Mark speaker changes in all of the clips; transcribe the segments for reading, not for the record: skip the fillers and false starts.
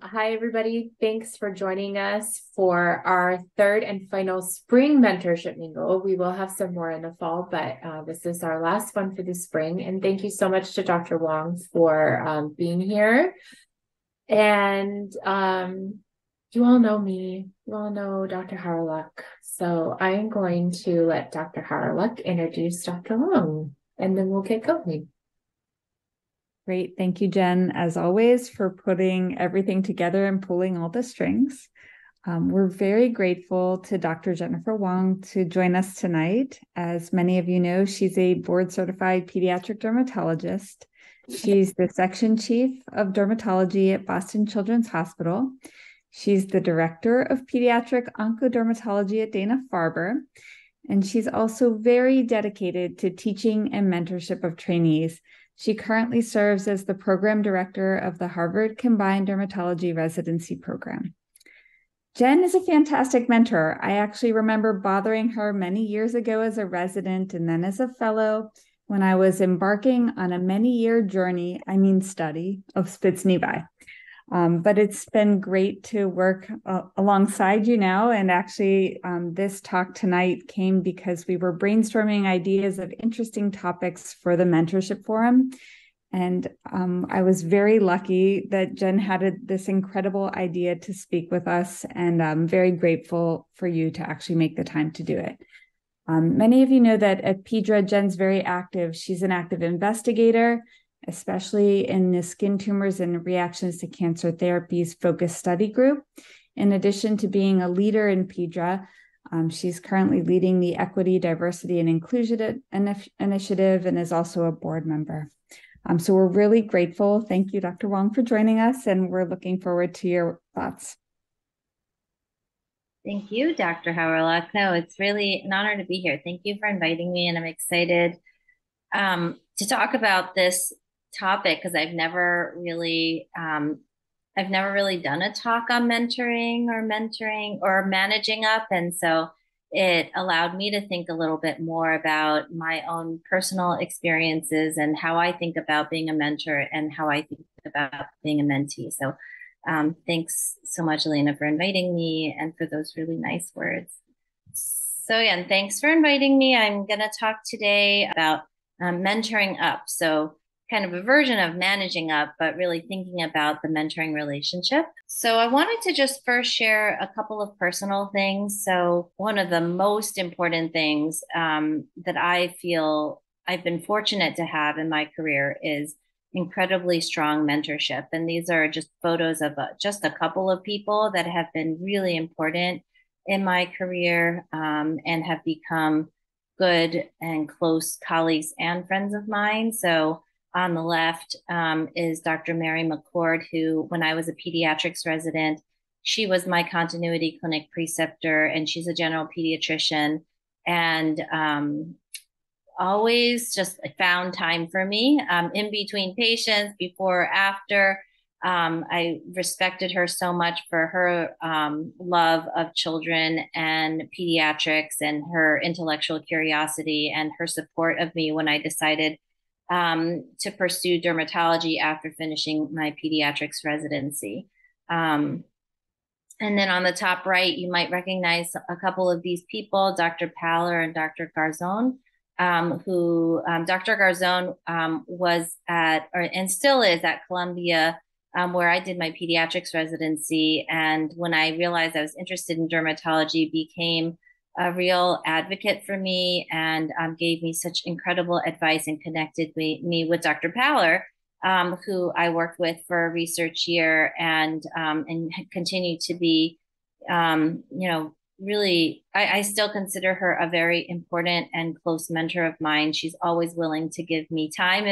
Speaker 1: Hi, everybody. Thanks for joining us for our third and final spring mentorship mingle. We will have some more in the fall, but this is our last one for the spring. And thank you so much to Dr. Huang for being here. And you all know me. You all know Dr. Harlock. So I am going to let Dr. Harlock introduce Dr. Huang, and then we'll get going.
Speaker 2: Great. Thank you, Jen, as always, for putting everything together and pulling all the strings. We're very grateful to Dr. Jennifer Huang to join us tonight. As many of you know, she's a board-certified pediatric dermatologist. She's the section chief of dermatology at Boston Children's Hospital. She's the director of pediatric oncodermatology at Dana-Farber. And she's also very dedicated to teaching and mentorship of trainees. She currently serves as the program director of the Harvard Combined Dermatology Residency Program. Jen is a fantastic mentor. I actually remember bothering her many years ago as a resident and then as a fellow when I was embarking on a many-year study of Spitz-Nevi. But it's been great to work alongside you now. And actually, this talk tonight came because we were brainstorming ideas of interesting topics for the mentorship forum. And I was very lucky that Jen had this incredible idea to speak with us. And I'm very grateful for you to actually make the time to do it. Many of you know that at Pedra, Jen's very active. She's an active investigator, especially in the skin tumors and reactions to cancer therapies focused study group. In addition to being a leader in Pedra, she's currently leading the Equity, Diversity, and Inclusion Initiative and is also a board member. So we're really grateful. Thank you, Dr. Huang, for joining us, and we're looking forward to your thoughts.
Speaker 3: Thank you, Dr. Howard. No, it's really an honor to be here. Thank you for inviting me, and I'm excited to talk about this topic because I've never really done a talk on mentoring or managing up, and so it allowed me to think a little bit more about my own personal experiences and how I think about being a mentor and how I think about being a mentee. So thanks so much, Elena, for inviting me and for those really nice words. So again, thanks for inviting me. I'm going to talk today about mentoring up. So kind of a version of managing up, but really thinking about the mentoring relationship. So I wanted to just first share a couple of personal things. So one of the most important things that I feel I've been fortunate to have in my career is incredibly strong mentorship. And these are just photos of just a couple of people that have been really important in my career and have become good and close colleagues and friends of mine. So on the left is Dr. Mary McCord, who, when I was a pediatrics resident, she was my continuity clinic preceptor, and she's a general pediatrician, and always just found time for me in between patients, before or after. I respected her so much for her love of children and pediatrics and her intellectual curiosity and her support of me when I decided to pursue dermatology after finishing my pediatrics residency. And then on the top right, you might recognize a couple of these people, Dr. Paller and Dr. Garzon, who Dr. Garzon was at, and still is at Columbia, where I did my pediatrics residency. And when I realized I was interested in dermatology, became a real advocate for me and gave me such incredible advice and connected me with Dr. Paller, who I worked with for a research year and continue to be, really, I still consider her a very important and close mentor of mine. She's always willing to give me time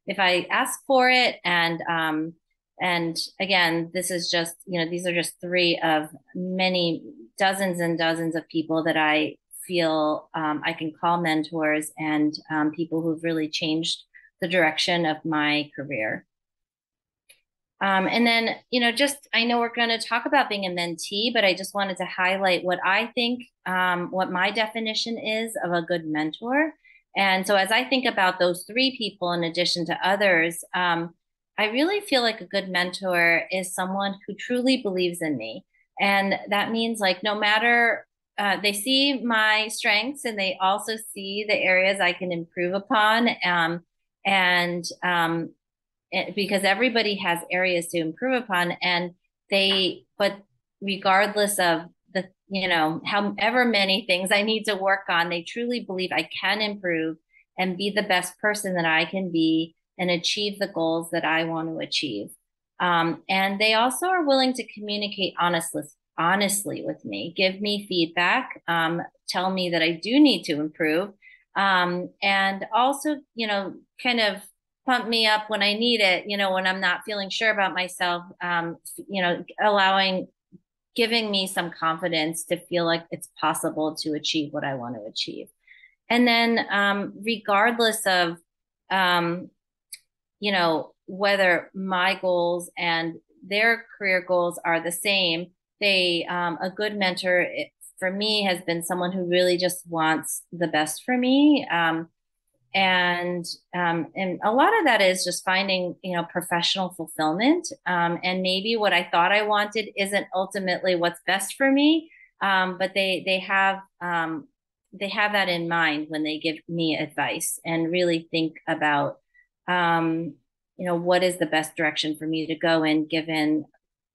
Speaker 3: if I ask for it. And again, this is just, these are just three of many dozens and dozens of people that I feel I can call mentors and people who've really changed the direction of my career. And then, I know we're going to talk about being a mentee, but I just wanted to highlight what I think, what my definition is of a good mentor. And so as I think about those three people, in addition to others, I really feel like a good mentor is someone who truly believes in me. And that means like no matter they see my strengths and they also see the areas I can improve upon. And because everybody has areas to improve upon, and but regardless of the, however many things I need to work on, they truly believe I can improve and be the best person that I can be and achieve the goals that I want to achieve. And they also are willing to communicate honestly with me, give me feedback, tell me that I do need to improve, and also, kind of pump me up when I need it, when I'm not feeling sure about myself, giving me some confidence to feel like it's possible to achieve what I want to achieve. And then, regardless of, whether my goals and their career goals are the same, a good mentor for me has been someone who really just wants the best for me. And a lot of that is just finding, professional fulfillment. And maybe what I thought I wanted isn't ultimately what's best for me. But they have that in mind when they give me advice and really think about, what is the best direction for me to go in, given,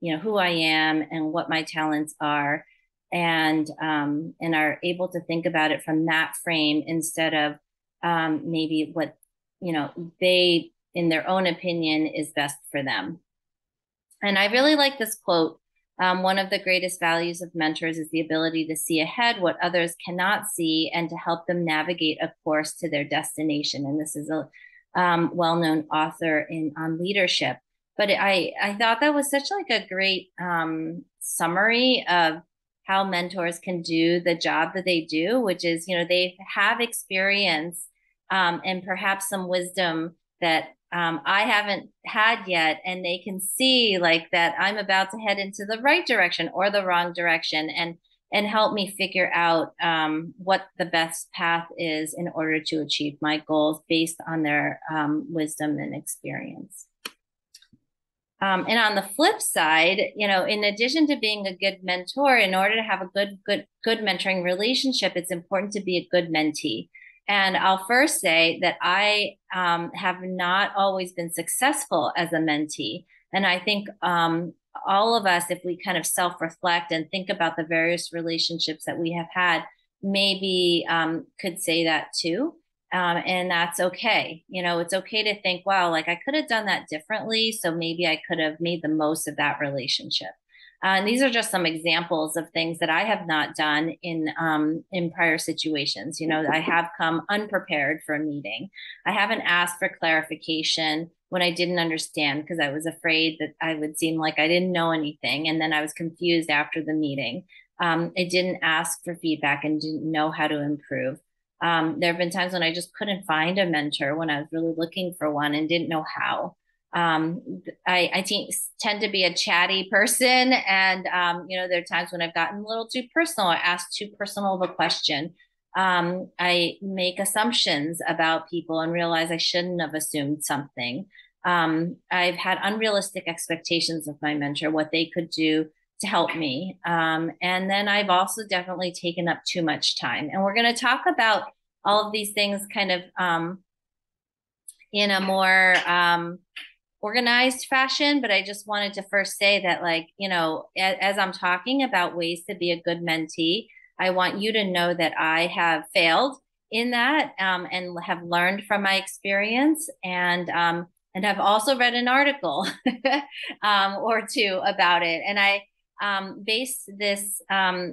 Speaker 3: who I am and what my talents are, and are able to think about it from that frame instead of maybe what, they, in their own opinion, is best for them. And I really like this quote. One of the greatest values of mentors is the ability to see ahead what others cannot see and to help them navigate a course to their destination. And this is a well-known author on leadership. But I thought that was such like a great summary of how mentors can do the job that they do, which is, they have experience and perhaps some wisdom that I haven't had yet, and they can see like that I'm about to head into the right direction or the wrong direction, and help me figure out what the best path is in order to achieve my goals based on their wisdom and experience. And on the flip side, in addition to being a good mentor, in order to have a good mentoring relationship, it's important to be a good mentee. And I'll first say that I have not always been successful as a mentee. And I think all of us, if we kind of self-reflect and think about the various relationships that we have had, maybe could say that too. And that's okay. It's okay to think, wow, like I could have done that differently. So maybe I could have made the most of that relationship. And these are just some examples of things that I have not done in prior situations. I have come unprepared for a meeting. I haven't asked for clarification when I didn't understand because I was afraid that I would seem like I didn't know anything. And then I was confused after the meeting. I didn't ask for feedback and didn't know how to improve. There have been times when I just couldn't find a mentor when I was really looking for one and didn't know how. I tend to be a chatty person, and there are times when I've gotten a little too personal. I asked too personal of a question. I make assumptions about people and realize I shouldn't have assumed something. I've had unrealistic expectations of my mentor, what they could do to help me. And then I've also definitely taken up too much time. And we're going to talk about all of these things kind of in a more organized fashion. But I just wanted to first say that, like, as I'm talking about ways to be a good mentee, I want you to know that I have failed in that and have learned from my experience, and have also read an article or two about it. And I based this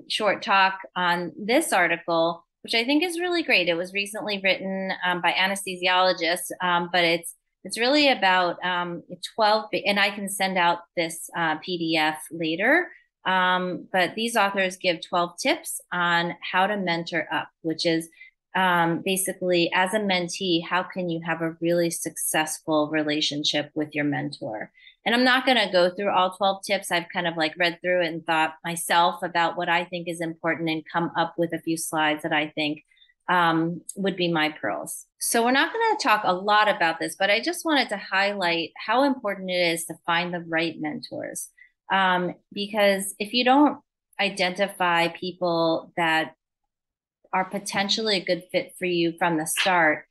Speaker 3: short talk on this article, which I think is really great. It was recently written by anesthesiologists, but it's really about 12, and I can send out this PDF later. But these authors give 12 tips on how to mentor up, which is basically, as a mentee, how can you have a really successful relationship with your mentor? And I'm not going to go through all 12 tips. I've kind of like read through it and thought myself about what I think is important and come up with a few slides that I think would be my pearls. So we're not going to talk a lot about this, but I just wanted to highlight how important it is to find the right mentors. Because if you don't identify people that are potentially a good fit for you from the start,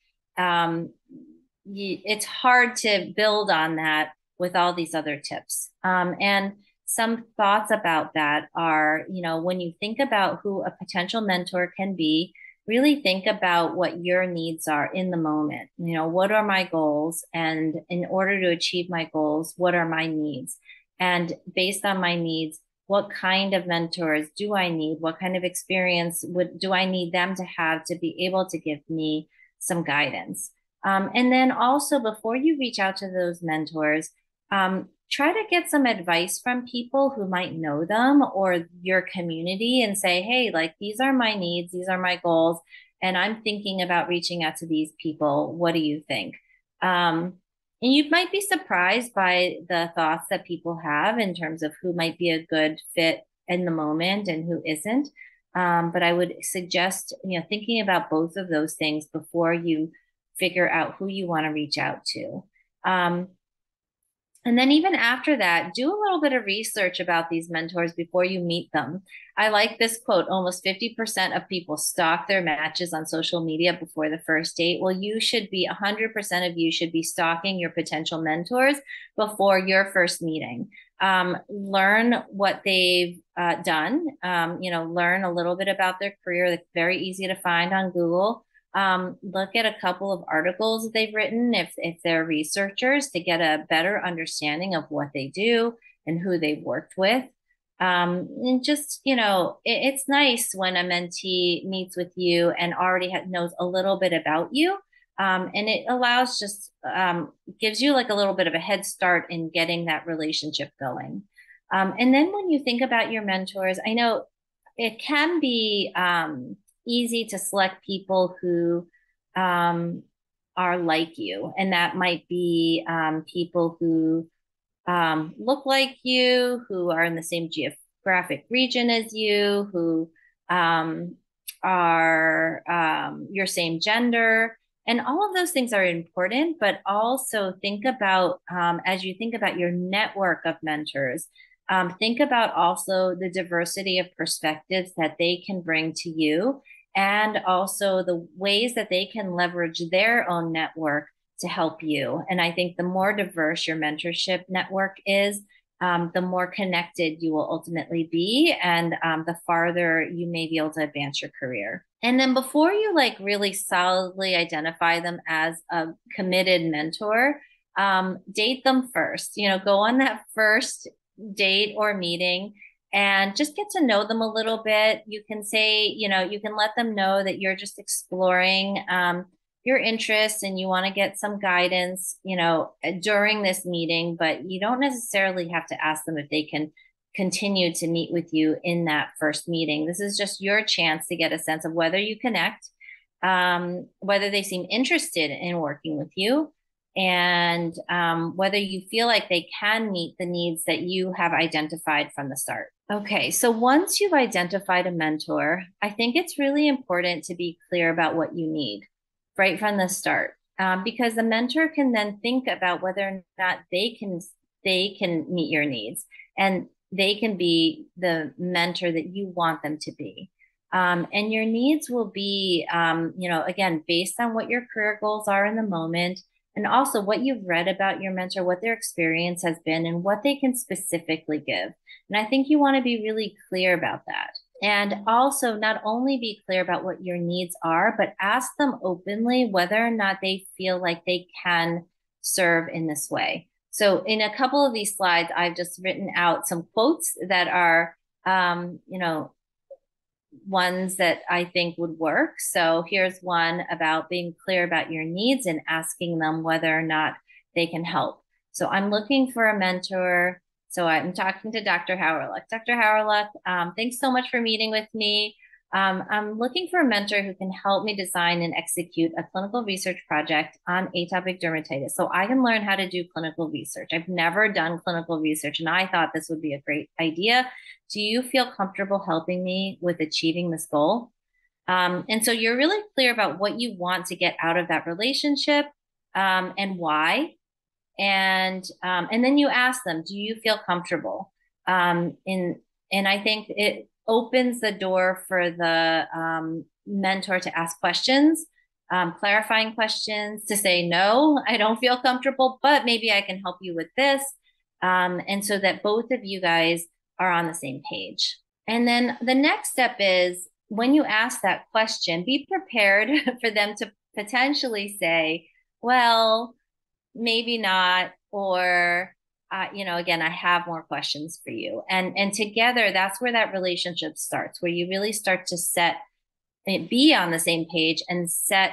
Speaker 3: it's hard to build on that with all these other tips. And some thoughts about that are, when you think about who a potential mentor can be, really think about what your needs are in the moment. What are my goals? And in order to achieve my goals, what are my needs? And based on my needs, what kind of mentors do I need? What kind of experience do I need them to have to be able to give me some guidance? And then also, before you reach out to those mentors, try to get some advice from people who might know them or your community and say, hey, like, these are my needs, these are my goals, and I'm thinking about reaching out to these people. What do you think? And you might be surprised by the thoughts that people have in terms of who might be a good fit in the moment and who isn't. But I would suggest, thinking about both of those things before you figure out who you want to reach out to. And then even after that, do a little bit of research about these mentors before you meet them. I like this quote: almost 50% of people stalk their matches on social media before the first date. Well, 100% of you should be stalking your potential mentors before your first meeting. Learn what they've done, learn a little bit about their career. It's very easy to find on Google. Look at a couple of articles that they've written if they're researchers, to get a better understanding of what they do and who they've worked with. And just, it's nice when a mentee meets with you and already knows a little bit about you. And it allows gives you like a little bit of a head start in getting that relationship going. And then when you think about your mentors, I know it can be, easy to select people who are like you. And that might be people who look like you, who are in the same geographic region as you, who are your same gender. And all of those things are important, but also think about, as you think about your network of mentors, think about also the diversity of perspectives that they can bring to you, and also the ways that they can leverage their own network to help you. And I think the more diverse your mentorship network is, the more connected you will ultimately be, and the farther you may be able to advance your career. And then before you really solidly identify them as a committed mentor, date them first. Go on that first date or meeting and just get to know them a little bit. You can say, you can let them know that you're just exploring your interests and you want to get some guidance, during this meeting, but you don't necessarily have to ask them if they can continue to meet with you in that first meeting. This is just your chance to get a sense of whether you connect, whether they seem interested in working with you, and whether you feel like they can meet the needs that you have identified from the start. Okay, so once you've identified a mentor, I think it's really important to be clear about what you need right from the start, because the mentor can then think about whether or not they can meet your needs, and they can be the mentor that you want them to be. And your needs will be, again, based on what your career goals are in the moment, and also what you've read about your mentor, what their experience has been, and what they can specifically give. And I think you want to be really clear about that. And also not only be clear about what your needs are, but ask them openly whether or not they feel like they can serve in this way. So in a couple of these slides, I've just written out some quotes that are, ones that I think would work. So here's one about being clear about your needs and asking them whether or not they can help. So I'm looking for a mentor. So I'm talking to Dr. Hauerluck. Dr. Hauerluck, thanks so much for meeting with me. I'm looking for a mentor who can help me design and execute a clinical research project on atopic dermatitis, so I can learn how to do clinical research. I've never done clinical research, and I thought this would be a great idea. Do you feel comfortable helping me with achieving this goal? And so you're really clear about what you want to get out of that relationship, and why. And then you ask them, do you feel comfortable? In and I think it opens the door for the mentor to ask questions, clarifying questions, to say, no, I don't feel comfortable, but maybe I can help you with this. And so that both of you guys are on the same page. And then the next step is, when you ask that question, be prepared for them to potentially say, well, maybe not, or again, I have more questions for you. And together, that's where that relationship starts, where you really start to be on the same page and set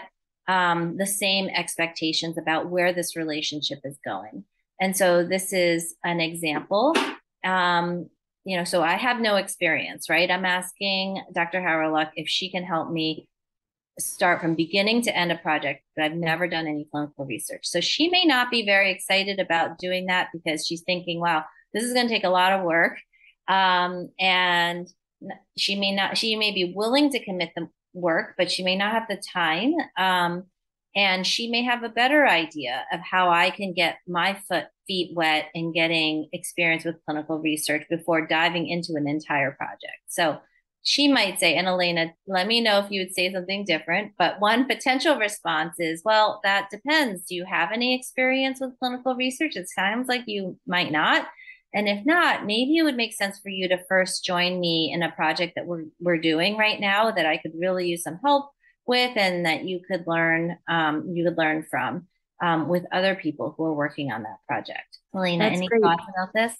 Speaker 3: the same expectations about where this relationship is going. And so this is an example. So I have no experience, right? I'm asking Dr. Howrlock if she can help me start from beginning to end a project, but I've never done any clinical research. So she may not be very excited about doing that, because she's thinking, wow, this is going to take a lot of work. And she may be willing to commit the work, but she may not have the time. And she may have a better idea of how I can get my feet wet and getting experience with clinical research before diving into an entire project. So she might say, and Elena, let me know if you would say something different. But one potential response is, well, that depends. Do you have any experience with clinical research? It sounds like you might not. And if not, maybe it would make sense for you to first join me in a project that we're doing right now that I could really use some help with, and that you could learn from with other people who are working on that project. Elena,
Speaker 2: That's
Speaker 3: any
Speaker 2: great.
Speaker 3: thoughts about this?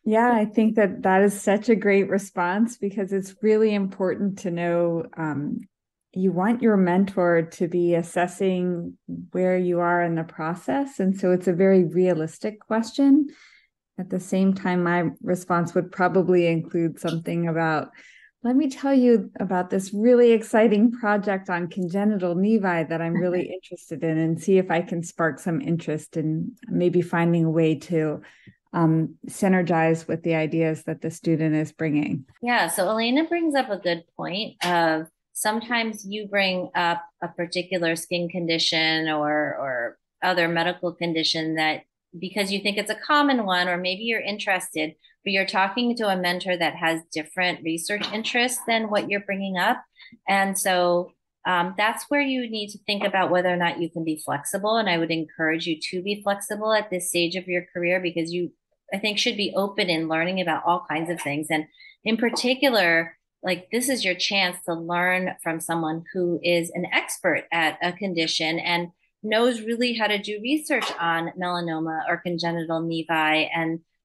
Speaker 2: Yeah, I think that is such a great response, because it's really important to know you want your mentor to be assessing where you are in the process. And so it's a very realistic question. At the same time, my response would probably include something about, let me tell you about this really exciting project on congenital nevi that I'm really interested in, and see if I can spark some interest in maybe finding a way to synergize with the ideas that the student is bringing.
Speaker 3: Yeah, so Elena brings up a good point of, sometimes you bring up a particular skin condition or other medical condition that, because you think it's a common one, or maybe you're interested, but you're talking to a mentor that has different research interests than what you're bringing up. And so that's where you need to think about whether or not you can be flexible. And I would encourage you to be flexible at this stage of your career, because I think, should be open in learning about all kinds of things. And in particular, like, this is your chance to learn from someone who is an expert at a condition and knows really how to do research on melanoma or congenital nevi.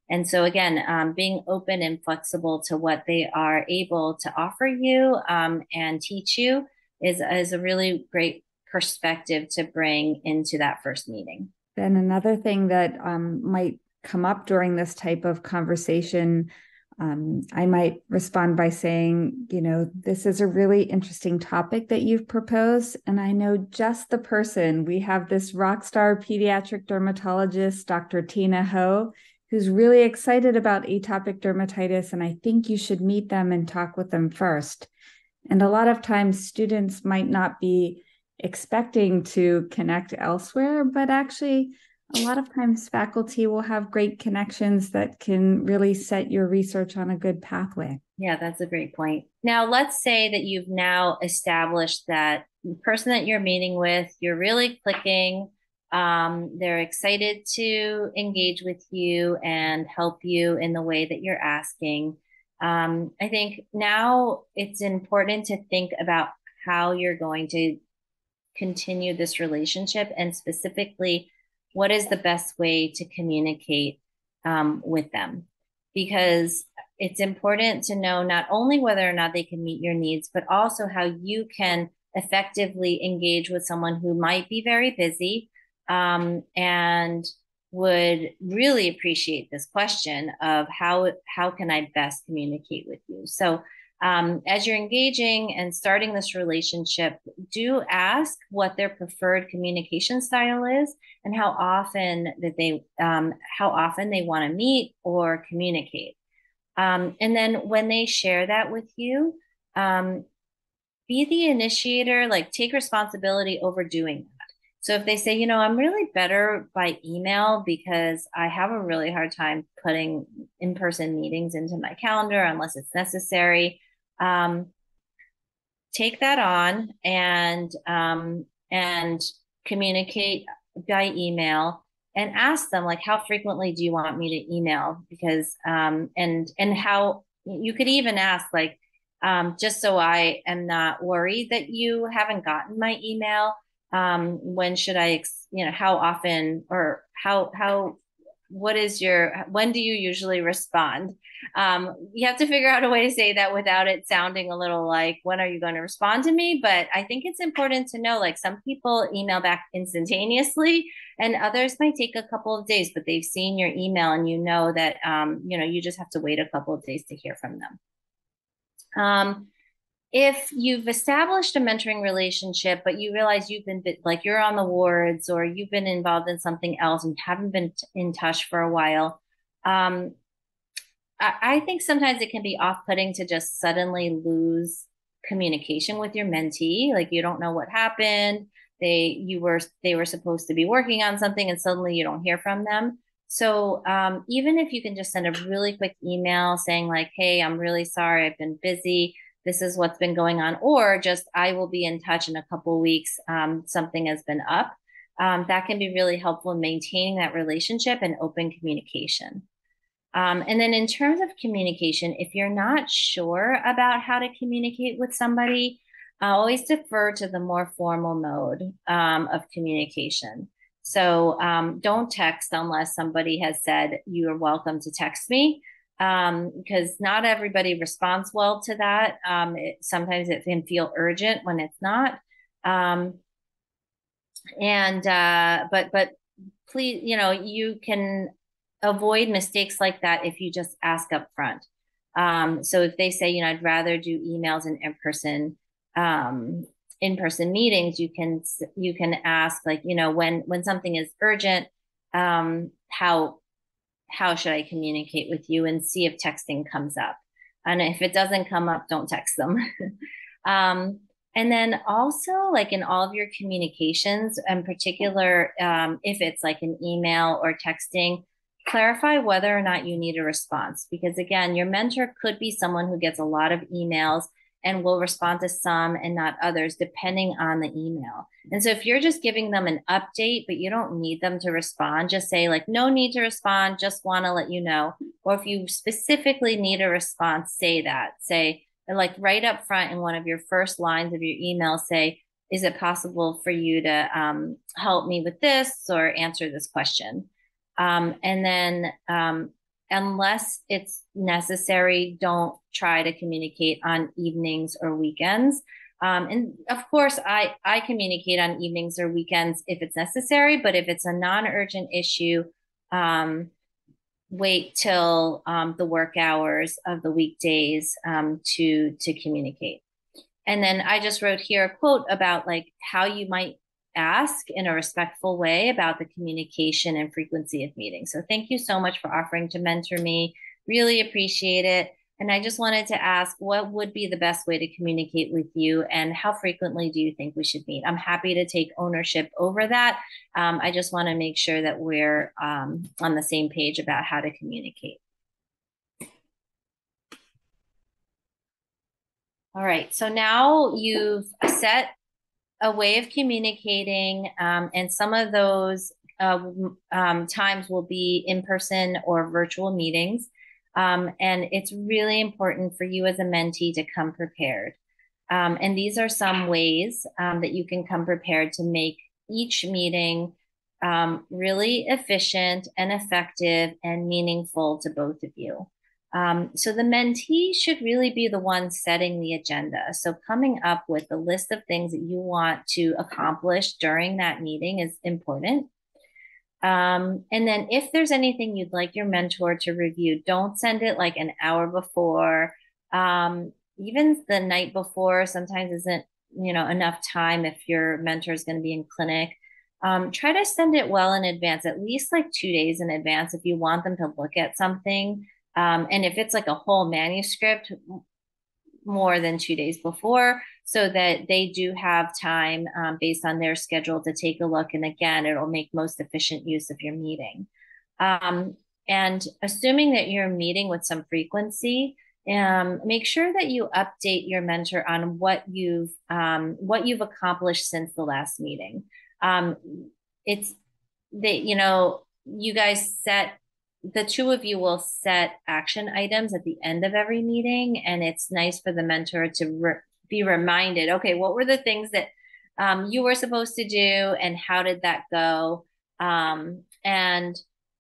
Speaker 3: And so again, being open and flexible to what they are able to offer you and teach you is a really great perspective to bring into that first meeting.
Speaker 2: Then another thing that might come up during this type of conversation, I might respond by saying, this is a really interesting topic that you've proposed, and I know just the person. We have this rock star pediatric dermatologist, Dr. Tina Ho, who's really excited about atopic dermatitis, and I think you should meet them and talk with them first. And a lot of times students might not be expecting to connect elsewhere, but actually, a lot of times faculty will have great connections that can really set your research on a good pathway.
Speaker 3: Yeah, that's a great point. Now, let's say that you've now established that the person that you're meeting with, you're really clicking. They're excited to engage with you and help you in the way that you're asking. I think now it's important to think about how you're going to continue this relationship, and specifically, what is the best way to communicate with them? Because it's important to know not only whether or not they can meet your needs, but also how you can effectively engage with someone who might be very busy and would really appreciate this question of how can I best communicate with you? So as you're engaging and starting this relationship, do ask what their preferred communication style is, and how often they want to meet or communicate. And then when they share that with you, be the initiator, like take responsibility over doing that. So if they say, you know, I'm really better by email because I have a really hard time putting in-person meetings into my calendar unless it's necessary. Take that on and communicate by email and ask them, like, how frequently do you want me to email? Because and how you could even ask, like, just so I am not worried that you haven't gotten my email. When should I, you know, how often, or how what is your, when do you usually respond? You have to figure out a way to say that without it sounding a little like, when are you going to respond to me? But I think it's important to know, like, some people email back instantaneously and others might take a couple of days, but they've seen your email and you know that, you know, you just have to wait a couple of days to hear from them. If you've established a mentoring relationship, but you realize you've been, like, you're on the wards or you've been involved in something else and haven't been in touch for a while, I think sometimes it can be off-putting to just suddenly lose communication with your mentee. Like, you don't know what happened. They were supposed to be working on something and suddenly you don't hear from them. So even if you can just send a really quick email saying, like, hey, I'm really sorry, I've been busy, this is what's been going on, or just, I will be in touch in a couple of weeks, something has been up. That can be really helpful in maintaining that relationship and open communication. And then in terms of communication, if you're not sure about how to communicate with somebody, I always defer to the more formal mode of communication. So don't text unless somebody has said, you are welcome to text me, because not everybody responds well to that. Sometimes it can feel urgent when it's not. But please, you know, you can avoid mistakes like that if you just ask up front. So if they say, you know, I'd rather do emails and in-person meetings, you can ask, like, you know, when something is urgent, how should I communicate with you, and see if texting comes up. And if it doesn't come up, don't text them. And then also, like, in all of your communications, in particular, if it's like an email or texting, clarify whether or not you need a response. Because again, your mentor could be someone who gets a lot of emails and will respond to some and not others, depending on the email. And so if you're just giving them an update, but you don't need them to respond, just say, like, no need to respond, just want to let you know. Or if you specifically need a response, say that. Say, like, right up front in one of your first lines of your email, say, is it possible for you to help me with this or answer this question? And then unless it's necessary, don't try to communicate on evenings or weekends. And of course, I communicate on evenings or weekends if it's necessary, but if it's a non-urgent issue, wait till the work hours of the weekdays to communicate. And then I just wrote here a quote about, like, how you might ask in a respectful way about the communication and frequency of meetings. So thank you so much for offering to mentor me. Really appreciate it. And I just wanted to ask, what would be the best way to communicate with you, and how frequently do you think we should meet? I'm happy to take ownership over that. I just want to make sure that we're on the same page about how to communicate. All right, so now you've set a way of communicating, and some of those times will be in person or virtual meetings. And it's really important for you as a mentee to come prepared. And these are some ways that you can come prepared to make each meeting really efficient and effective and meaningful to both of you. So the mentee should really be the one setting the agenda. So coming up with a list of things that you want to accomplish during that meeting is important. And then if there's anything you'd like your mentor to review, don't send it like an hour before. Even the night before sometimes isn't, you know, enough time if your mentor is going to be in clinic. Try to send it well in advance, at least like 2 days in advance if you want them to look at something. And if it's like a whole manuscript, more than 2 days before, so that they do have time based on their schedule to take a look. And again, it'll make most efficient use of your meeting. And assuming that you're meeting with some frequency, make sure that you update your mentor on what you've accomplished since the last meeting. It's that, you guys the two of you will set action items at the end of every meeting, and it's nice for the mentor to be reminded, okay, what were the things that you were supposed to do, and how did that go? And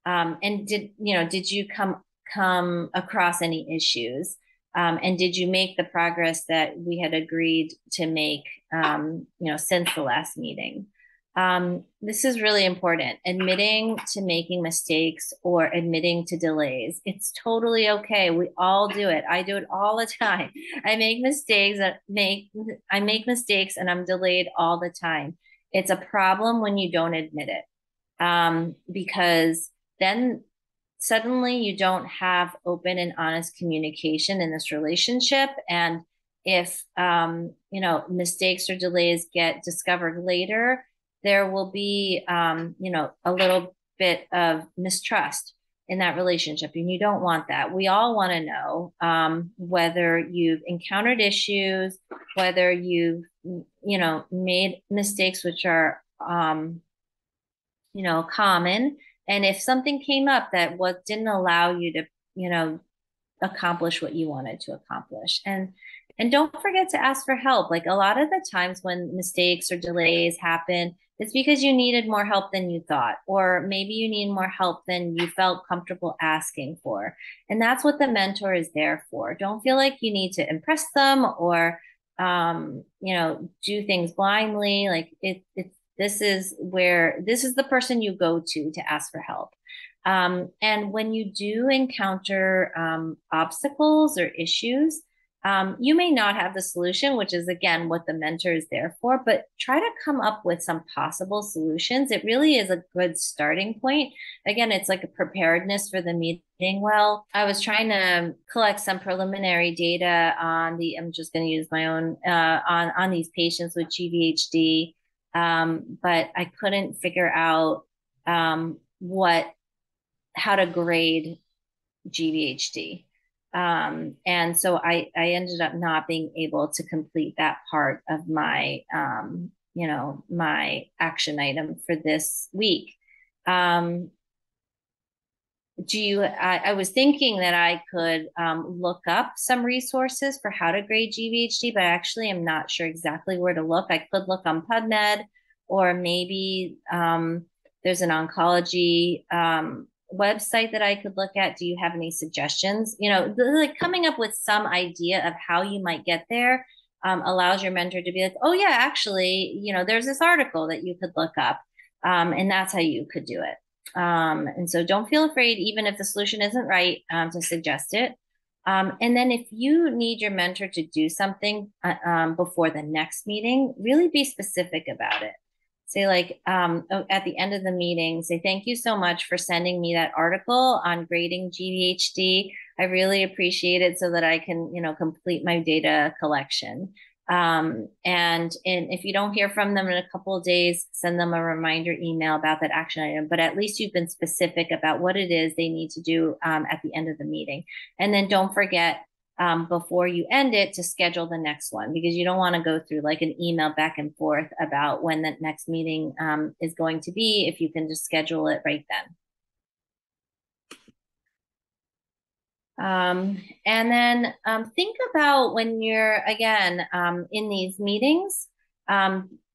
Speaker 3: did you come across any issues? And did you make the progress that we had agreed to make, since the last meeting? This is really important. Admitting to making mistakes or admitting to delays. It's totally okay. We all do it. I do it all the time. I make mistakes and I'm delayed all the time. It's a problem when you don't admit it. Because then suddenly you don't have open and honest communication in this relationship. And if, mistakes or delays get discovered later, there will be, a little bit of mistrust in that relationship. And you don't want that. We all want to know whether you've encountered issues, whether you've, made mistakes which are, common. And if something came up that didn't allow you to, accomplish what you wanted to accomplish. And don't forget to ask for help. Like, a lot of the times when mistakes or delays happen, it's because you needed more help than you thought, or maybe you need more help than you felt comfortable asking for. And that's what the mentor is there for. Don't feel like you need to impress them or, do things blindly. Like this is the person you go to ask for help. And when you do encounter obstacles or issues, you may not have the solution, which is, again, what the mentor is there for, but try to come up with some possible solutions. It really is a good starting point. Again, it's like a preparedness for the meeting. Well, I was trying to collect some preliminary data I'm just going to use my own, on these patients with GVHD. But I couldn't figure out how to grade GVHD. And so I ended up not being able to complete that part of my, my action item for this week. I was thinking that I could look up some resources for how to grade GVHD, but actually I'm not sure exactly where to look. I could look on PubMed, or maybe there's an oncology website that I could look at. Do you have any suggestions? Like coming up with some idea of how you might get there allows your mentor to be like, oh yeah, actually, there's this article that you could look up, and that's how you could do it. And so don't feel afraid, even if the solution isn't right, to suggest it. And then if you need your mentor to do something before the next meeting, really be specific about it. Say, like, at the end of the meeting, say, thank you so much for sending me that article on grading GVHD. I really appreciate it, so that I can, complete my data collection. And if you don't hear from them in a couple of days, send them a reminder email about that action item. But at least you've been specific about what it is they need to do at the end of the meeting. And then don't forget, before you end it, to schedule the next one, because you don't want to go through like an email back and forth about when the next meeting is going to be, if you can just schedule it right then. And then think about, when you're, again, in these meetings,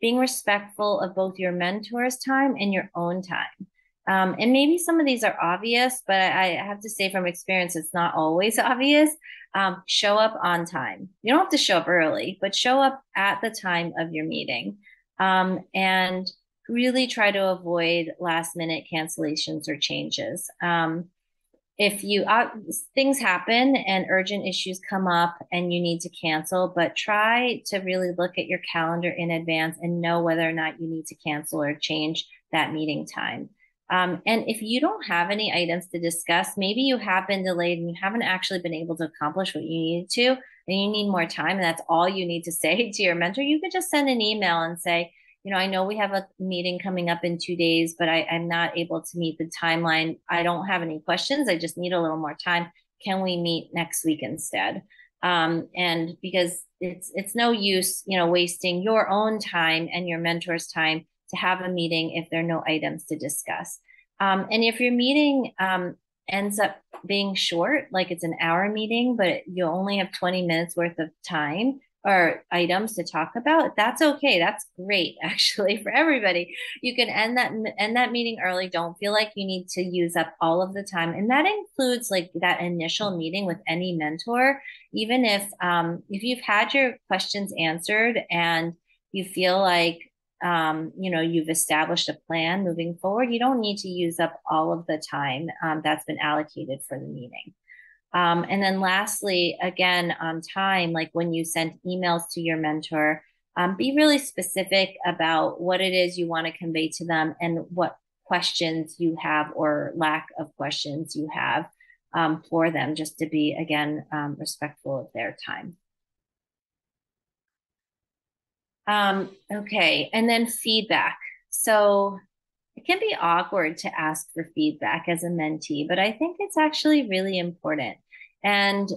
Speaker 3: being respectful of both your mentor's time and your own time. And maybe some of these are obvious, but I have to say from experience, it's not always obvious. Show up on time. You don't have to show up early, but show up at the time of your meeting. And really try to avoid last minute cancellations or changes. If things happen and urgent issues come up and you need to cancel, but try to really look at your calendar in advance and know whether or not you need to cancel or change that meeting time. And if you don't have any items to discuss, maybe you have been delayed and you haven't actually been able to accomplish what you needed to, and you need more time, and that's all you need to say to your mentor, you could just send an email and say, I know we have a meeting coming up in 2 days, but I'm not able to meet the timeline. I don't have any questions. I just need a little more time. Can we meet next week instead? And because it's no use, wasting your own time and your mentor's time to have a meeting if there are no items to discuss. And if your meeting ends up being short, like it's an hour meeting, but you only have 20 minutes worth of time or items to talk about, that's okay. That's great, actually, for everybody. You can end that meeting early. Don't feel like you need to use up all of the time. And that includes like that initial meeting with any mentor. Even if you've had your questions answered and you feel like you've established a plan moving forward, you don't need to use up all of the time that's been allocated for the meeting. And then lastly, again, on time, like when you send emails to your mentor, be really specific about what it is you want to convey to them and what questions you have or lack of questions you have for them, just to be, again, respectful of their time. Okay, and then feedback. So it can be awkward to ask for feedback as a mentee, but I think it's actually really important. And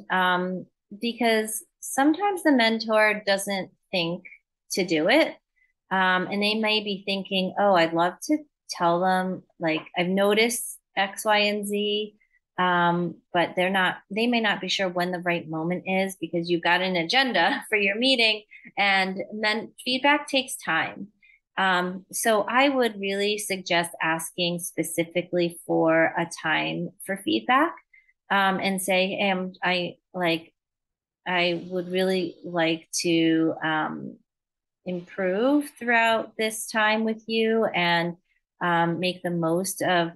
Speaker 3: because sometimes the mentor doesn't think to do it. And they may be thinking, oh, I'd love to tell them, like, I've noticed X, Y, and Z. But they may not be sure when the right moment is because you've got an agenda for your meeting, and then feedback takes time. So I would really suggest asking specifically for a time for feedback, and say, hey, I would really like to improve throughout this time with you and make the most of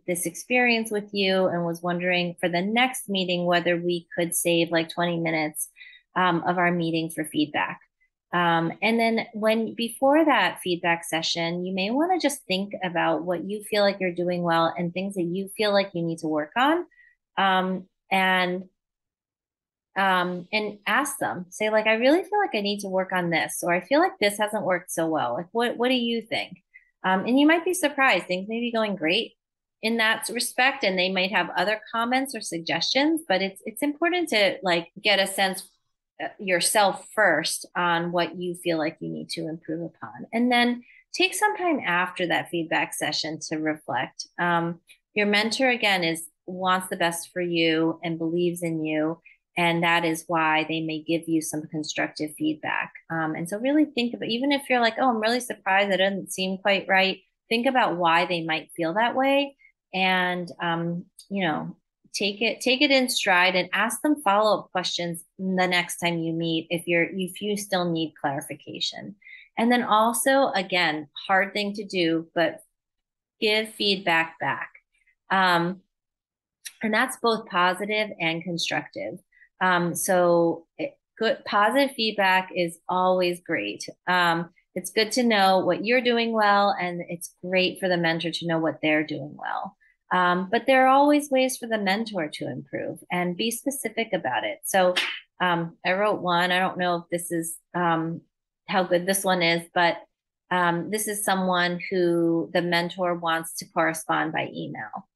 Speaker 3: this experience with you, and was wondering for the next meeting whether we could save like 20 minutes of our meeting for feedback. And then before that feedback session, you may want to just think about what you feel like you're doing well and things that you feel like you need to work on. And ask them, say, like, I really feel like I need to work on this, or I feel like this hasn't worked so well. Like, what do you think? And you might be surprised. Things may be going great in that respect, and they might have other comments or suggestions, but it's important to like get a sense yourself first on what you feel like you need to improve upon, and then take some time after that feedback session to reflect. Your mentor, again, wants the best for you and believes in you, and that is why they may give you some constructive feedback. And so really think about, even if you're like, oh, I'm really surprised, that doesn't seem quite right, think about why they might feel that way, and take it in stride and ask them follow-up questions the next time you meet if you still need clarification. And then also, again, hard thing to do, but give feedback back. And that's both positive and constructive. Good positive feedback is always great. It's good to know what you're doing well, and it's great for the mentor to know what they're doing well. But there are always ways for the mentor to improve, and be specific about it. So I wrote one. I don't know if this is how good this one is, but this is someone who the mentor wants to correspond by email.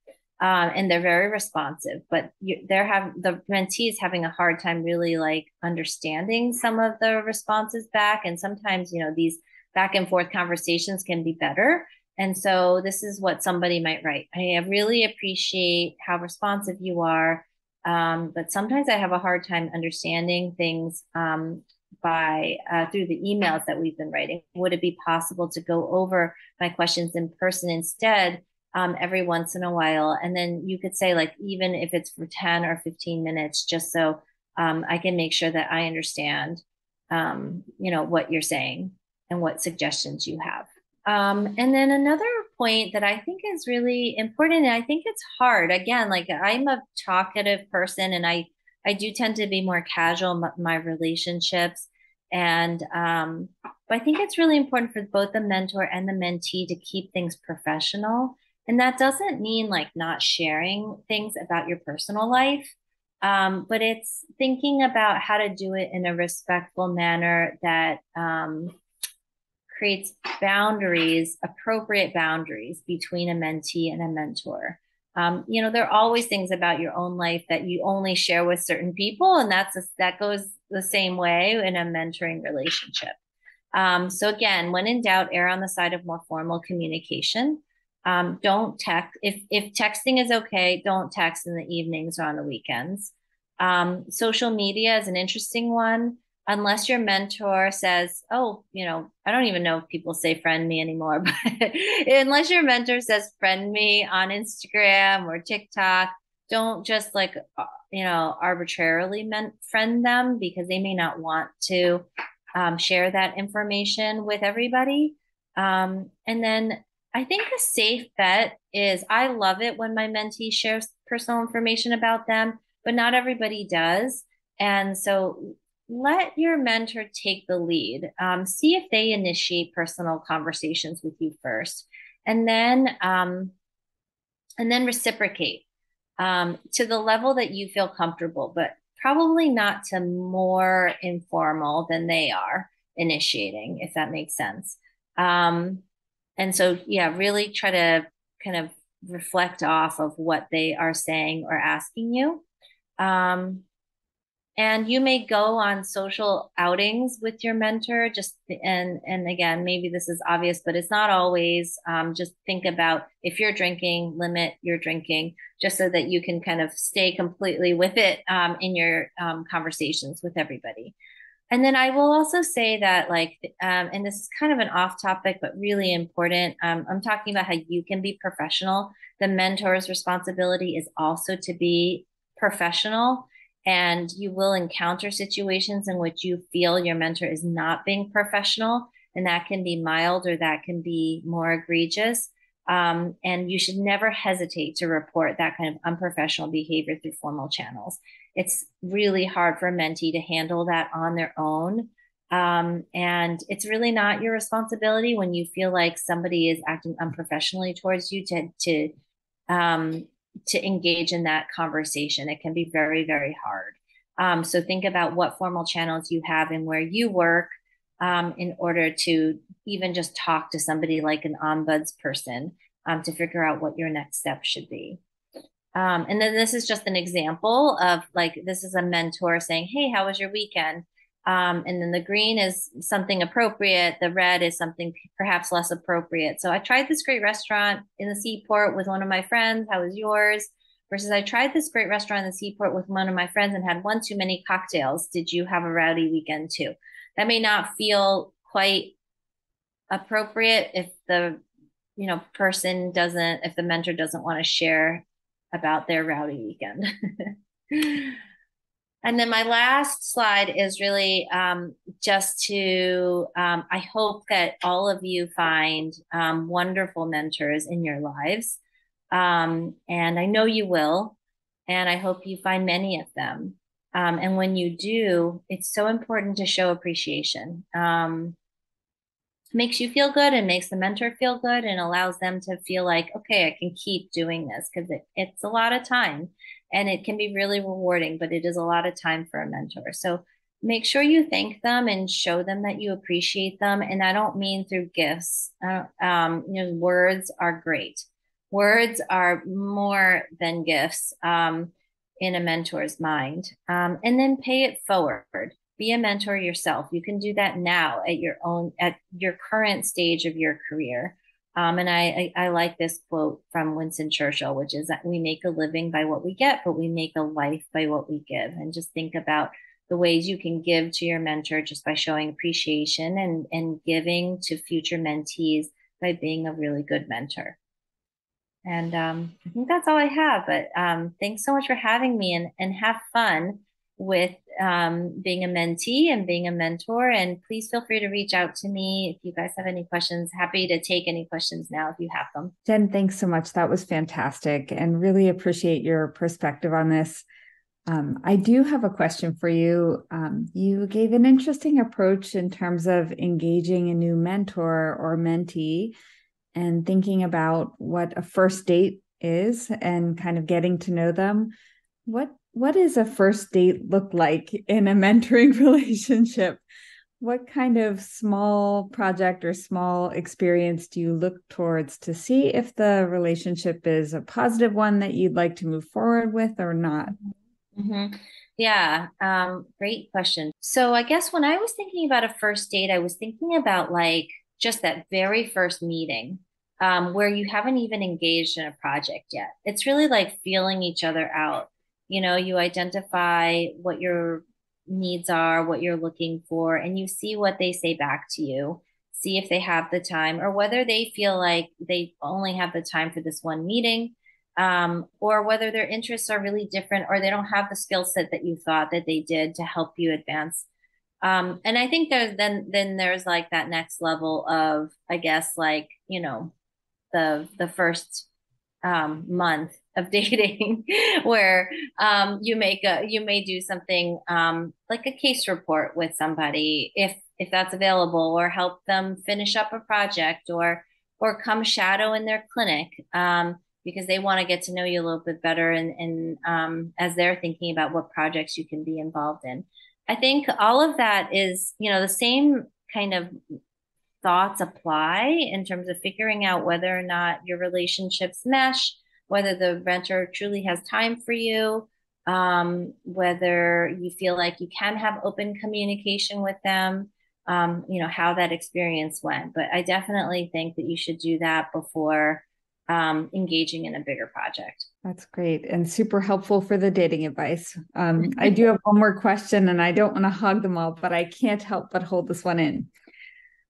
Speaker 3: And they're very responsive, but the mentee is having a hard time really like understanding some of the responses back. And sometimes, these back and forth conversations can be better. And so this is what somebody might write. I really appreciate how responsive you are. But sometimes I have a hard time understanding things through the emails that we've been writing. Would it be possible to go over my questions in person instead? Every once in a while. And then you could say, like, even if it's for 10 or 15 minutes, just so I can make sure that I understand, what you're saying and what suggestions you have. And then another point that I think is really important, and I think it's hard, again, like, I'm a talkative person, and I do tend to be more casual in my relationships. And but I think it's really important for both the mentor and the mentee to keep things professional. And that doesn't mean like not sharing things about your personal life, but it's thinking about how to do it in a respectful manner that creates boundaries, appropriate boundaries between a mentee and a mentor. There are always things about your own life that you only share with certain people, and that goes the same way in a mentoring relationship. So again, when in doubt, err on the side of more formal communication. Don't text. If texting is okay, don't text in the evenings or on the weekends. Social media is an interesting one. Unless your mentor says, oh, I don't even know if people say friend me anymore, but unless your mentor says friend me on Instagram or TikTok, don't just arbitrarily friend them, because they may not want to share that information with everybody. And then I think a safe bet is, I love it when my mentee shares personal information about them, but not everybody does. And so let your mentor take the lead. See if they initiate personal conversations with you first, and then reciprocate to the level that you feel comfortable, but probably not to more informal than they are initiating, if that makes sense. And so, yeah, really try to kind of reflect off of what they are saying or asking you. And you may go on social outings with your mentor, and again, maybe this is obvious, but it's not always. Just think about, if you're drinking, limit your drinking, just so that you can kind of stay completely with it in your conversations with everybody. And then I will also say that, and this is kind of an off topic, but really important. I'm talking about how you can be professional. The mentor's responsibility is also to be professional. And you will encounter situations in which you feel your mentor is not being professional, and that can be mild or that can be more egregious. And you should never hesitate to report that kind of unprofessional behavior through formal channels. It's really hard for a mentee to handle that on their own. And it's really not your responsibility when you feel like somebody is acting unprofessionally towards you to engage in that conversation. It can be very, very hard. So think about what formal channels you have and where you work in order to even just talk to somebody like an ombuds person to figure out what your next step should be. And then this is just an example of, this is a mentor saying, hey, how was your weekend? And then the green is something appropriate. The red is something perhaps less appropriate. So I tried this great restaurant in the Seaport with one of my friends. How was yours? Versus, I tried this great restaurant in the Seaport with one of my friends and had one too many cocktails. Did you have a rowdy weekend too? That may not feel quite appropriate if the if the mentor doesn't want to share about their rowdy weekend. And then my last slide is really just to, I hope that all of you find wonderful mentors in your lives. And I know you will, and I hope you find many of them. And when you do, it's so important to show appreciation. Makes you feel good and makes the mentor feel good and allows them to feel like, okay, I can keep doing this, because it's a lot of time and it can be really rewarding, but it is a lot of time for a mentor. So make sure you thank them and show them that you appreciate them. And I don't mean through gifts. Words are great. Words are more than gifts in a mentor's mind. And then pay it forward. Be a mentor yourself. You can do that now at your current stage of your career. And I like this quote from Winston Churchill, which is that we make a living by what we get, but we make a life by what we give. And just think about the ways you can give to your mentor just by showing appreciation and giving to future mentees by being a really good mentor. And I think that's all I have. But thanks so much for having me, and have fun with being a mentee and being a mentor. And please feel free to reach out to me if you guys have any questions. Happy to take any questions now if you have them.
Speaker 2: Jen, thanks so much. That was fantastic, and really appreciate your perspective on this. I do have a question for you. You gave an interesting approach in terms of engaging a new mentor or mentee and thinking about what a first date is and kind of getting to know them. What does a first date look like in a mentoring relationship? What kind of small project or small experience do you look towards to see if the relationship is a positive one that you'd like to move forward with or not?
Speaker 3: Mm-hmm. Yeah, great question. So I guess when I was thinking about a first date, I was thinking about like just that very first meeting, where you haven't even engaged in a project yet. It's really like feeling each other out. You know, you identify what your needs are, what you're looking for, and you see what they say back to you. See if they have the time or whether they feel like they only have the time for this one meeting, or whether their interests are really different or they don't have the skill set that you thought that they did to help you advance. And I think then there's like that next level of, I guess, like, you know, the first month of dating where you may do something like a case report with somebody if that's available, or help them finish up a project, or come shadow in their clinic, because they want to get to know you a little bit better, and as they're thinking about what projects you can be involved in. I think all of that is, you know, the same kind of thoughts apply in terms of figuring out whether or not your relationships mesh, whether the renter truly has time for you, whether you feel like you can have open communication with them, you know, how that experience went. But I definitely think that you should do that before engaging in a bigger project.
Speaker 2: That's great and super helpful for the dating advice. I do have one more question and I don't want to hog them all, but I can't help but hold this one in.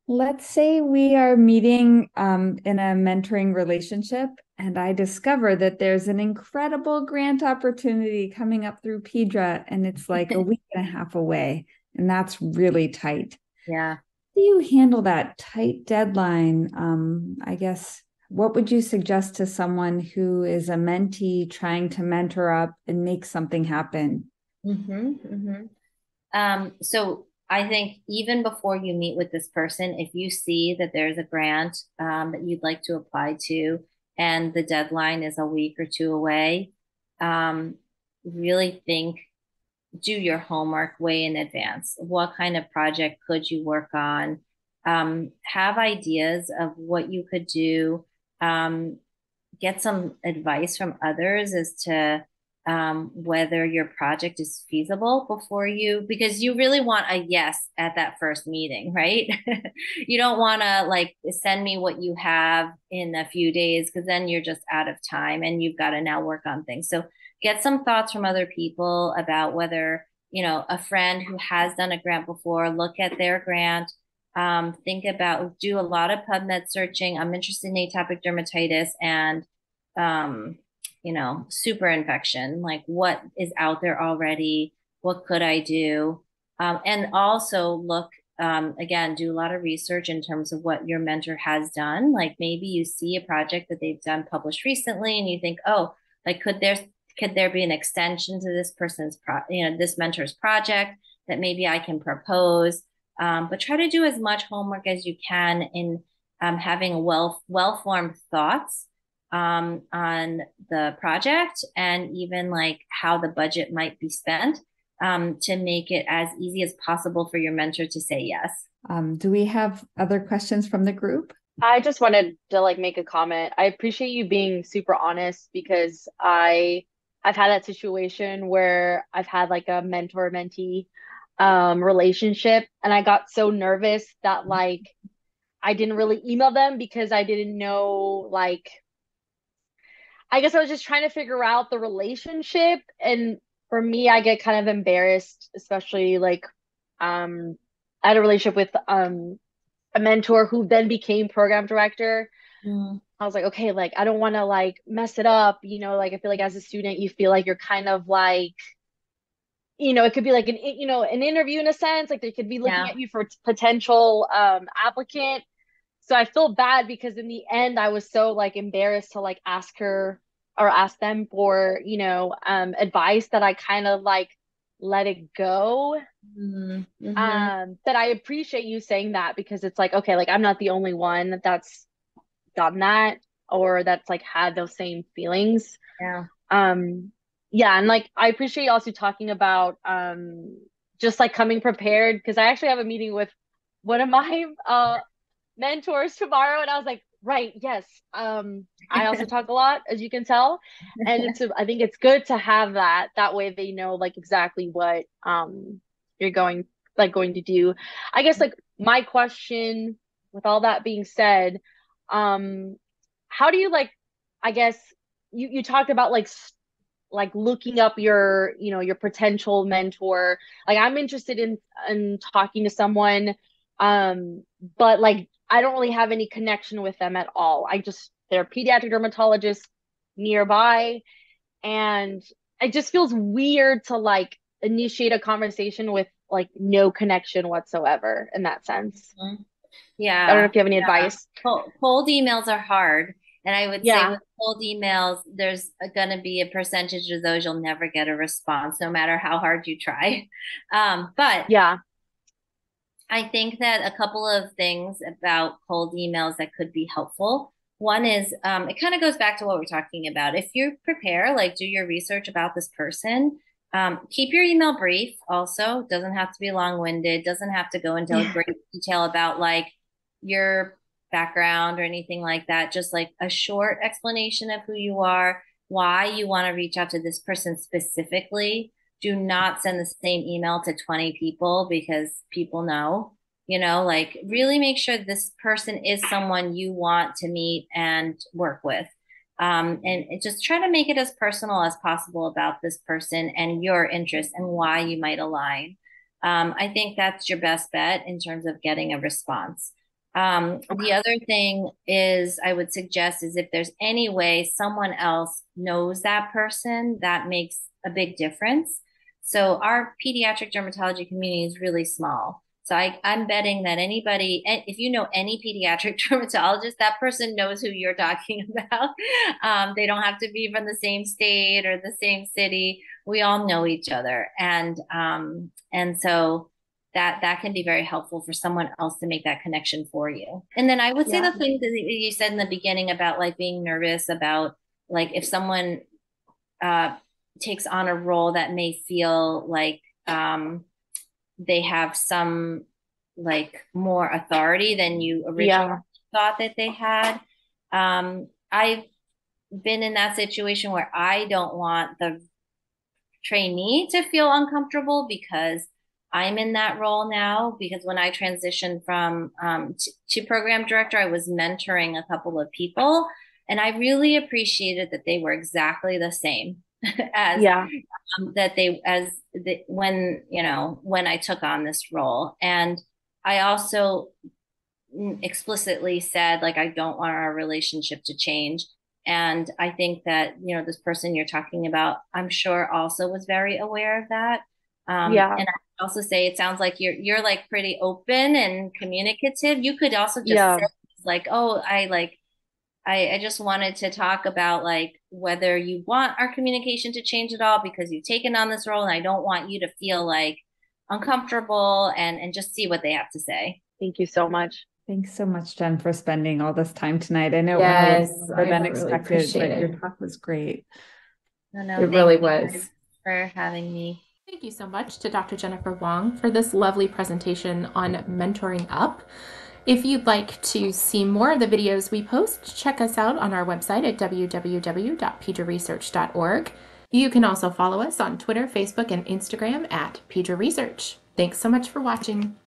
Speaker 2: Let's say we are meeting in a mentoring relationship, and I discover that there's an incredible grant opportunity coming up through Pedra, and it's like a week and a half away, and that's really tight.
Speaker 3: Yeah.
Speaker 2: How do you handle that tight deadline? I guess, what would you suggest to someone who is a mentee trying to mentor up and make something happen?
Speaker 3: Mm-hmm, mm-hmm. So I think even before you meet with this person, if you see that there's a grant that you'd like to apply to, and the deadline is a week or two away, um, really think, do your homework way in advance. What kind of project could you work on? Have ideas of what you could do. Get some advice from others as to whether your project is feasible before because you really want a yes at that first meeting, right? You don't want to like send me what you have in a few days, because then you're just out of time and you've got to now work on things. So get some thoughts from other people about whether, you know, a friend who has done a grant before, look at their grant. Do a lot of PubMed searching. I'm interested in atopic dermatitis and, you know, super infection. Like, what is out there already? What could I do? And also look, again, do a lot of research in terms of what your mentor has done. Like, maybe you see a project that they've done published recently, and you think, oh, like, could there be an extension to this this mentor's project that maybe I can propose? But try to do as much homework as you can in having well-formed thoughts on the project, and even like how the budget might be spent, to make it as easy as possible for your mentor to say yes.
Speaker 2: Do we have other questions from the group?
Speaker 4: I just wanted to like make a comment. I appreciate you being super honest, because I've had that situation where I've had like a mentor mentee relationship, and I got so nervous that like I didn't really email them because I didn't know, like, I guess I was just trying to figure out the relationship. And for me, I get kind of embarrassed, especially like I had a relationship with a mentor who then became program director. I was like, okay, like I don't want to like mess it up, you know, like I feel like as a student you feel like you're kind of like, you know, it could be like an interview in a sense, like they could be looking at you for potential applicant. So I feel bad because in the end I was so like embarrassed to like ask her or ask them for, advice, that I kind of like let it go.
Speaker 3: Mm-hmm.
Speaker 4: That I appreciate you saying that, because it's like, okay, like I'm not the only one that's done that, or that's like had those same feelings.
Speaker 3: Yeah.
Speaker 4: Yeah, and like I appreciate you also talking about just like coming prepared, because I actually have a meeting with one of my mentors tomorrow, and I was like, right, yes. I also talk a lot, as you can tell, and I think it's good to have that way they know like exactly what you're going to do. I guess like my question, with all that being said, um how do you like, I guess you talked about like looking up your potential mentor. Like I'm interested in talking to someone, but like I don't really have any connection with them at all. They're a pediatric dermatologist nearby, and it just feels weird to like initiate a conversation with like no connection whatsoever in that sense. I don't know
Speaker 3: Yeah.
Speaker 4: if you have any advice.
Speaker 3: Cold emails are hard. And I would say
Speaker 4: Yeah.
Speaker 3: with cold emails, there's going to be a percentage of those you'll never get a response, no matter how hard you try. But
Speaker 4: Yeah.
Speaker 3: I think that a couple of things about cold emails that could be helpful. One is it kind of goes back to what we're talking about. If you prepare, like do your research about this person, keep your email brief also. Doesn't have to be long-winded, doesn't have to go into
Speaker 4: Yeah.
Speaker 3: great detail about like your background or anything like that. Just like a short explanation of who you are, why you want to reach out to this person specifically. Do not send the same email to 20 people, because people know, like really make sure this person is someone you want to meet and work with. And just try to make it as personal as possible about this person and your interests and why you might align. I think that's your best bet in terms of getting a response. The
Speaker 4: Okay.
Speaker 3: other thing is I would suggest is if there's any way someone else knows that person, that makes a big difference. So our pediatric dermatology community is really small. So I'm betting that anybody, if you know any pediatric dermatologist, that person knows who you're talking about. They don't have to be from the same state or the same city. We all know each other, and so that can be very helpful for someone else to make that connection for you. And then I would say
Speaker 4: Yeah.
Speaker 3: the thing that you said in the beginning about like being nervous about like if someone uh, takes on a role that may feel like they have some like more authority than you originally
Speaker 4: Yeah.
Speaker 3: thought that they had. I've been in that situation where I don't want the trainee to feel uncomfortable because I'm in that role now. Because when I transitioned from to program director, I was mentoring a couple of people, and I really appreciated that they were exactly the same as
Speaker 4: Yeah.
Speaker 3: when I took on this role. And I also explicitly said like I don't want our relationship to change. And I think that this person you're talking about, I'm sure also was very aware of that.
Speaker 4: Yeah.
Speaker 3: And I also say it sounds like you're like pretty open and communicative. You could also just say
Speaker 4: Yeah.
Speaker 3: like, oh, I just wanted to talk about like whether you want our communication to change at all because you've taken on this role, and I don't want you to feel like uncomfortable, and just see what they have to say.
Speaker 4: Thank you so much.
Speaker 2: Thanks so much, Jen, for spending all this time tonight. I know it went a
Speaker 1: Yes,
Speaker 2: little more
Speaker 1: I
Speaker 2: than
Speaker 1: really
Speaker 2: expected,
Speaker 1: appreciate
Speaker 2: but your
Speaker 1: it.
Speaker 2: talk was great.
Speaker 3: No,
Speaker 1: It
Speaker 3: thank
Speaker 1: really
Speaker 3: you
Speaker 1: was.
Speaker 3: for having me.
Speaker 1: Thank you so much to Dr. Jennifer Huang for this lovely presentation on mentoring up. If you'd like to see more of the videos we post, check us out on our website at www.pedraresearch.org. You can also follow us on Twitter, Facebook, and Instagram at Pedra Research. Thanks so much for watching.